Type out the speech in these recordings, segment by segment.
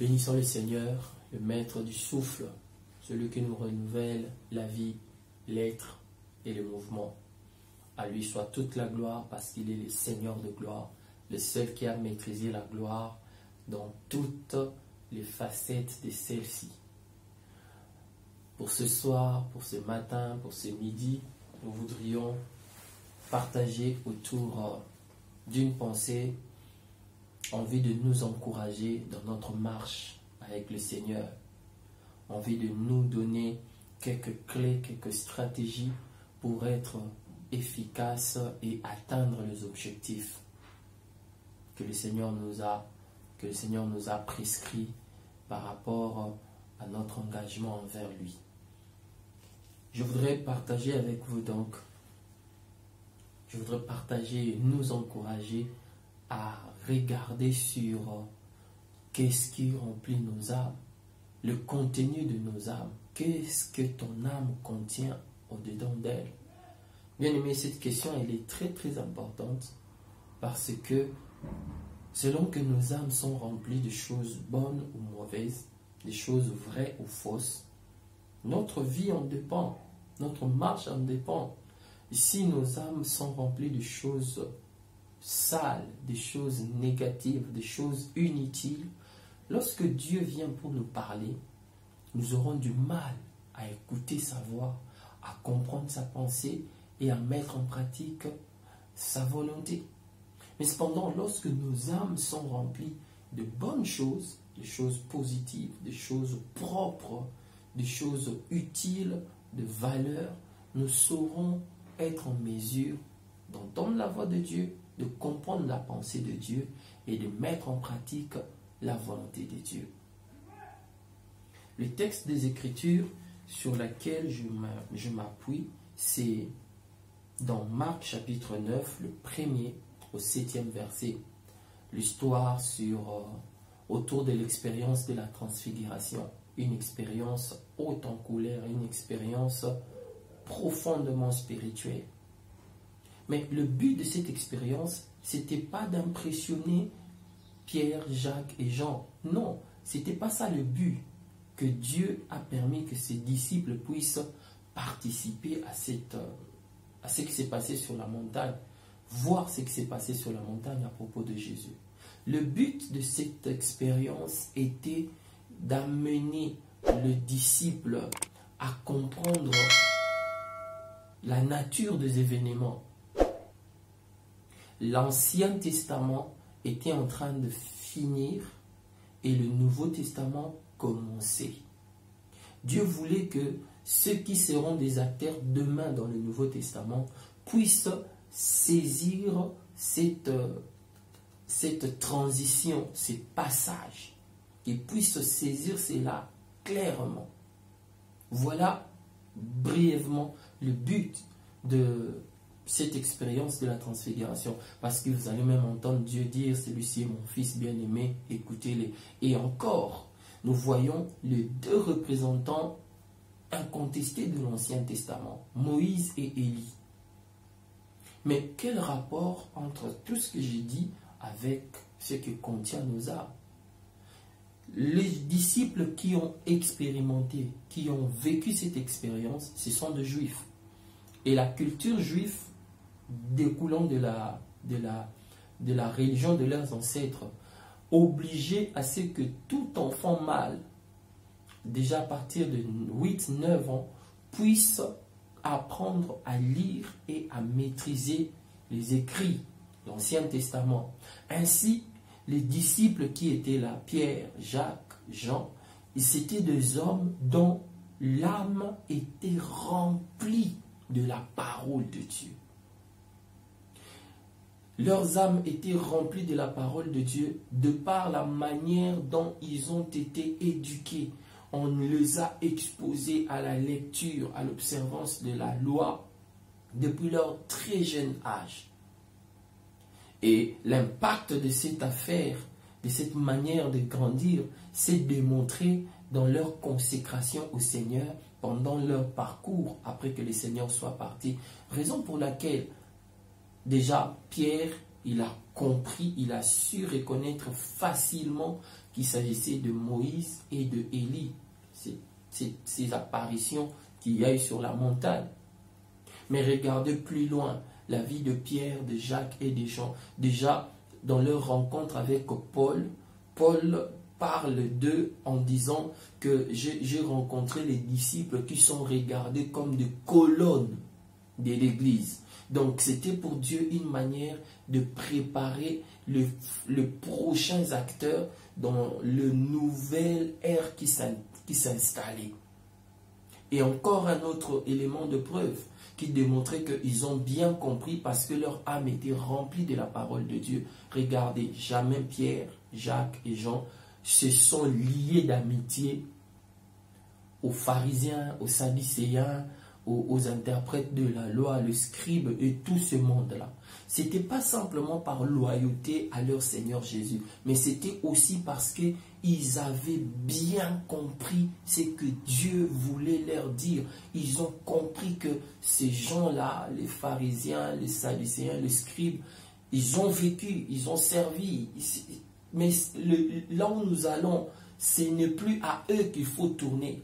Bénissons le Seigneur, le maître du souffle, celui qui nous renouvelle la vie, l'être et le mouvement. À lui soit toute la gloire parce qu'il est le Seigneur de gloire, le seul qui a maîtrisé la gloire dans toutes les facettes de celle-ci. Pour ce soir, pour ce matin, pour ce midi, nous voudrions partager autour d'une pensée envie de nous encourager dans notre marche avec le Seigneur, envie de nous donner quelques clés, quelques stratégies pour être efficaces et atteindre les objectifs que le Seigneur nous a prescrits par rapport à notre engagement envers lui. Je voudrais partager avec vous donc, je voudrais partager et nous encourager à regarder sur qu'est-ce qui remplit nos âmes, le contenu de nos âmes, qu'est-ce que ton âme contient au-dedans d'elle. Bien aimé, cette question elle est très très importante parce que selon que nos âmes sont remplies de choses bonnes ou mauvaises, des choses vraies ou fausses, notre vie en dépend, notre marche en dépend. Si nos âmes sont remplies de choses sales, des choses négatives, des choses inutiles, lorsque Dieu vient pour nous parler, nous aurons du mal à écouter sa voix, à comprendre sa pensée et à mettre en pratique sa volonté. Mais cependant, lorsque nos âmes sont remplies de bonnes choses, des choses positives, des choses propres, des choses utiles, de valeur, nous saurons être en mesure d'entendre la voix de Dieu, de comprendre la pensée de Dieu et de mettre en pratique la volonté de Dieu. Le texte des Écritures sur lequel je m'appuie, c'est dans Marc chapitre 9, le 1er au 7e verset. L'histoire autour de l'expérience de la transfiguration. Une expérience haute en couleur, une expérience profondément spirituelle. Mais le but de cette expérience, ce n'était pas d'impressionner Pierre, Jacques et Jean. Non, ce n'était pas ça le but. Que Dieu a permis que ses disciples puissent participer à ce qui s'est passé sur la montagne, voir ce qui s'est passé sur la montagne à propos de Jésus. Le but de cette expérience était d'amener le disciple à comprendre la nature des événements. L'Ancien Testament était en train de finir et le Nouveau Testament commençait. Dieu voulait que ceux qui seront des acteurs demain dans le Nouveau Testament puissent saisir cette transition, ces passages, qu'ils puissent saisir cela clairement. Voilà brièvement le but de cette expérience de la transfiguration. Parce que vous allez même entendre Dieu dire, celui-ci est mon fils bien-aimé, écoutez-les. Et encore, nous voyons les deux représentants incontestés de l'Ancien Testament, Moïse et Élie. Mais quel rapport entre tout ce que j'ai dit avec ce que contient nos âmes? Les disciples qui ont expérimenté, qui ont vécu cette expérience, ce sont des Juifs. Et la culture juive découlant de la religion de leurs ancêtres, obligeait à ce que tout enfant mâle, déjà à partir de 8-9 ans, puisse apprendre à lire et à maîtriser les écrits, l'Ancien Testament. Ainsi, les disciples qui étaient là, Pierre, Jacques, Jean, c'étaient des hommes dont l'âme était remplie de la parole de Dieu. Leurs âmes étaient remplies de la parole de Dieu de par la manière dont ils ont été éduqués. On les a exposés à la lecture, à l'observance de la loi depuis leur très jeune âge. Et l'impact de cette affaire, de cette manière de grandir, s'est démontré dans leur consécration au Seigneur pendant leur parcours après que le Seigneur soit parti. Raison pour laquelle déjà Pierre, il a compris, il a su reconnaître facilement qu'il s'agissait de Moïse et de Élie. Ces apparitions qu'il y a eu sur la montagne. Mais regardez plus loin, la vie de Pierre, de Jacques et de Jean. Déjà, dans leur rencontre avec Paul, Paul parle d'eux en disant que j'ai rencontré les disciples qui sont regardés comme des colonnes de l'Église. Donc c'était pour Dieu une manière de préparer les prochains acteurs dans le nouvel ère qui s'installait. Et encore un autre élément de preuve qui démontrait qu'ils ont bien compris parce que leur âme était remplie de la parole de Dieu. Regardez, jamais Pierre, Jacques et Jean se sont liés d'amitié aux pharisiens, aux sadducéens, aux interprètes de la loi, les scribes et tout ce monde-là. Ce n'était pas simplement par loyauté à leur Seigneur Jésus, mais c'était aussi parce qu'ils avaient bien compris ce que Dieu voulait leur dire. Ils ont compris que ces gens-là, les pharisiens, les sadducéens, les scribes, ils ont vécu, ils ont servi. Mais là où nous allons, ce n'est plus à eux qu'il faut tourner.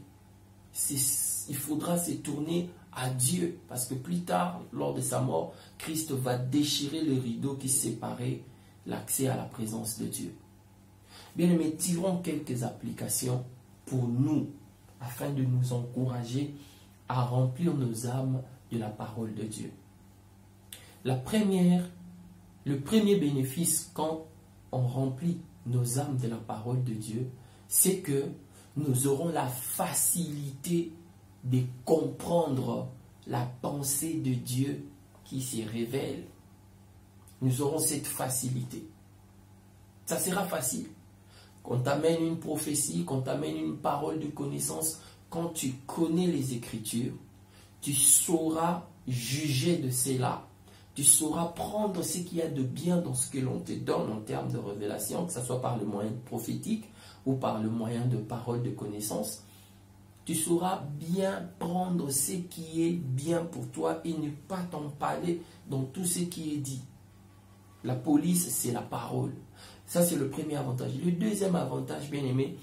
Il faudra se tourner à Dieu. Parce que plus tard, lors de sa mort, Christ va déchirer le rideau qui séparait l'accès à la présence de Dieu. Bien aimés, tirons quelques applications pour nous, afin de nous encourager à remplir nos âmes de la parole de Dieu. Le premier bénéfice quand on remplit nos âmes de la parole de Dieu, c'est que nous aurons la facilité de comprendre la pensée de Dieu qui se révèle. Nous aurons cette facilité. Ça sera facile. Quand t'amène une prophétie, quand t'amène une parole de connaissance, quand tu connais les Écritures, tu sauras juger de cela. Tu sauras prendre ce qu'il y a de bien dans ce que l'on te donne en termes de révélation, que ce soit par le moyen prophétique ou par le moyen de parole de connaissance. Tu sauras bien prendre ce qui est bien pour toi et ne pas t'empaler dans tout ce qui est dit. La police, c'est la parole. Ça, c'est le premier avantage. Le deuxième avantage, bien aimé,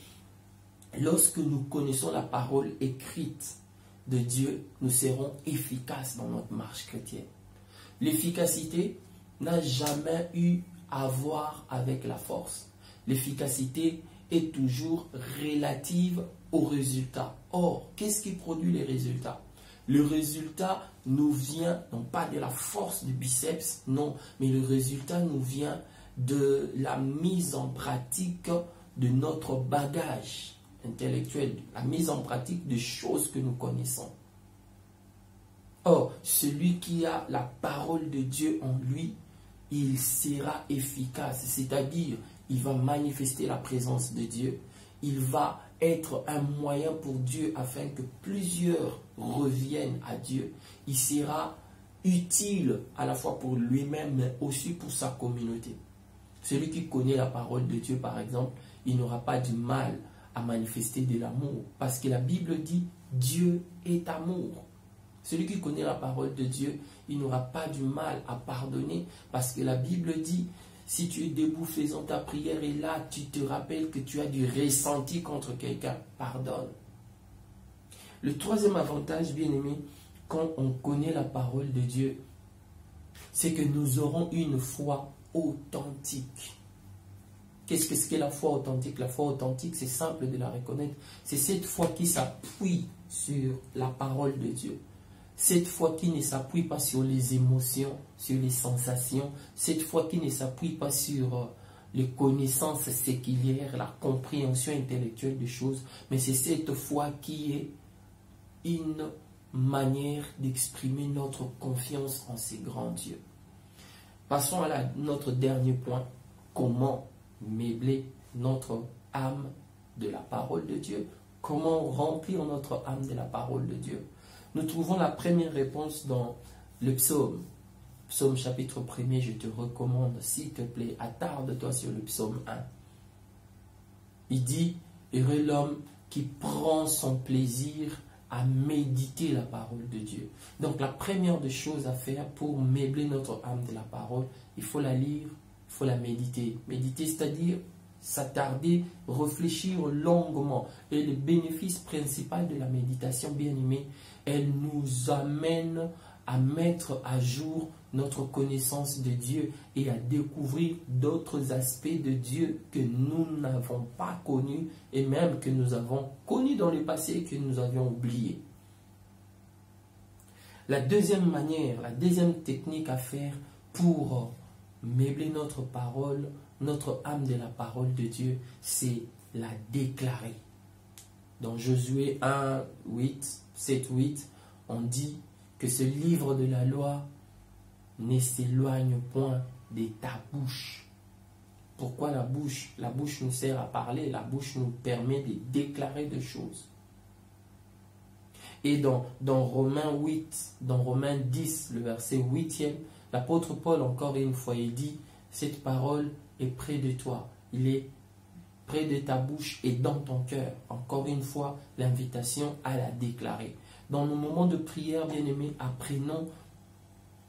lorsque nous connaissons la parole écrite de Dieu, nous serons efficaces dans notre marche chrétienne. L'efficacité n'a jamais eu à voir avec la force. L'efficacité est toujours relative au résultat. Or, qu'est-ce qui produit les résultats? Le résultat nous vient, non pas de la force du biceps, non, mais le résultat nous vient de la mise en pratique de notre bagage intellectuel, la mise en pratique des choses que nous connaissons. Or, celui qui a la parole de Dieu en lui, il sera efficace, c'est-à-dire il va manifester la présence de Dieu, il va être un moyen pour Dieu afin que plusieurs reviennent à Dieu. Il sera utile à la fois pour lui-même, mais aussi pour sa communauté. Celui qui connaît la parole de Dieu, par exemple, il n'aura pas du mal à manifester de l'amour, parce que la Bible dit Dieu est amour. Celui qui connaît la parole de Dieu, il n'aura pas du mal à pardonner, parce que la Bible dit, si tu es debout faisant ta prière et là tu te rappelles que tu as du ressenti contre quelqu'un, pardonne. Le troisième avantage, bien aimé, quand on connaît la parole de Dieu, c'est que nous aurons une foi authentique. Qu'est-ce qu'est la foi authentique? La foi authentique, c'est simple de la reconnaître. C'est cette foi qui s'appuie sur la parole de Dieu. Cette foi qui ne s'appuie pas sur les émotions, sur les sensations. Cette foi qui ne s'appuie pas sur les connaissances séculières, la compréhension intellectuelle des choses. Mais c'est cette foi qui est une manière d'exprimer notre confiance en ces grands dieux. Passons à notre dernier point. Comment meubler notre âme de la parole de Dieu? Comment remplir notre âme de la parole de Dieu? Nous trouvons la première réponse dans le psaume. Psaume chapitre 1er, je te recommande, s'il te plaît, attarde-toi sur le psaume 1. Il dit, heureux l'homme qui prend son plaisir à méditer la parole de Dieu. Donc la première des choses à faire pour meubler notre âme de la parole, il faut la lire, il faut la méditer. Méditer, c'est-à-dire s'attarder, réfléchir longuement. Et le bénéfice principal de la méditation, bien-aimé, elle nous amène à mettre à jour notre connaissance de Dieu et à découvrir d'autres aspects de Dieu que nous n'avons pas connus et même que nous avons connus dans le passé et que nous avions oubliés. La deuxième manière, la deuxième technique à faire pour meubler notre parole, notre âme de la parole de Dieu, c'est la déclarer. Dans Josué 1, 8, 7, 8, on dit que ce livre de la loi ne s'éloigne point de ta bouche. Pourquoi la bouche? La bouche nous sert à parler, la bouche nous permet de déclarer des choses. Et dans Romains 8, dans Romains 10, le verset 8e, l'apôtre Paul, encore une fois, il dit, cette parole est près de toi, il est près de ta bouche et dans ton cœur. Encore une fois, l'invitation à la déclarer. Dans nos moments de prière, bien-aimés, apprenons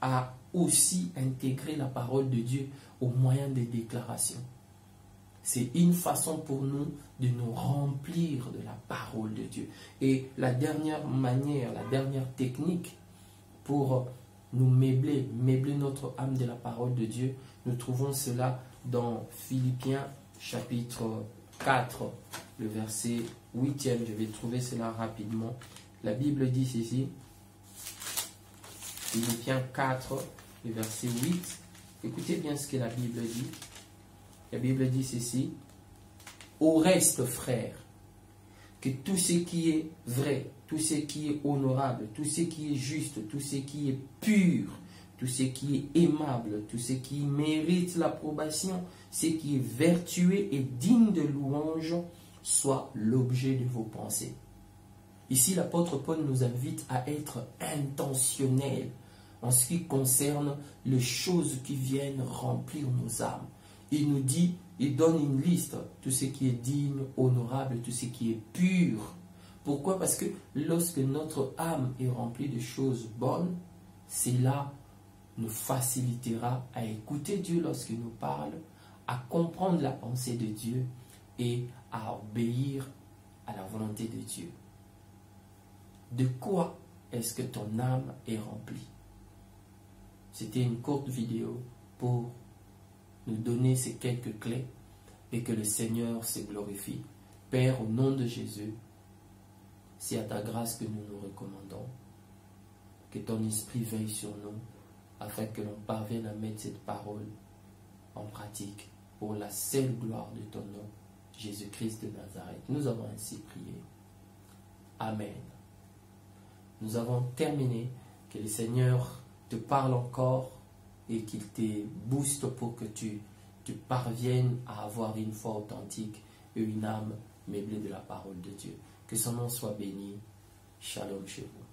à aussi intégrer la parole de Dieu au moyen des déclarations. C'est une façon pour nous de nous remplir de la parole de Dieu. Et la dernière manière, la dernière technique pour nous meubler notre âme de la parole de Dieu, nous trouvons cela dans Philippiens chapitre 4, le verset 8e. Je vais trouver cela rapidement. La Bible dit ceci, Philippiens 4, le verset 8. Écoutez bien ce que la Bible dit. La Bible dit ceci, « Au reste, frères, que tout ce qui est vrai, tout ce qui est honorable, tout ce qui est juste, tout ce qui est pur, tout ce qui est aimable, tout ce qui mérite l'approbation, ce qui est vertueux et digne de louange, soit l'objet de vos pensées. » Ici, l'apôtre Paul nous invite à être intentionnels en ce qui concerne les choses qui viennent remplir nos âmes. Il nous dit, il donne une liste, tout ce qui est digne, honorable, tout ce qui est pur. Pourquoi? Parce que lorsque notre âme est remplie de choses bonnes, cela nous facilitera à écouter Dieu lorsqu'il nous parle, à comprendre la pensée de Dieu et à obéir à la volonté de Dieu. De quoi est-ce que ton âme est remplie? C'était une courte vidéo pour nous donner ces quelques clés et que le Seigneur se glorifie. Père, au nom de Jésus, c'est à ta grâce que nous nous recommandons. Que ton esprit veille sur nous afin que l'on parvienne à mettre cette parole en pratique pour la seule gloire de ton nom, Jésus-Christ de Nazareth. Nous avons ainsi prié. Amen. Nous avons terminé. Que le Seigneur te parle encore et qu'il te booste pour que tu parviennes à avoir une foi authentique et une âme meublée de la parole de Dieu. Que son nom soit béni. Shalom chez vous.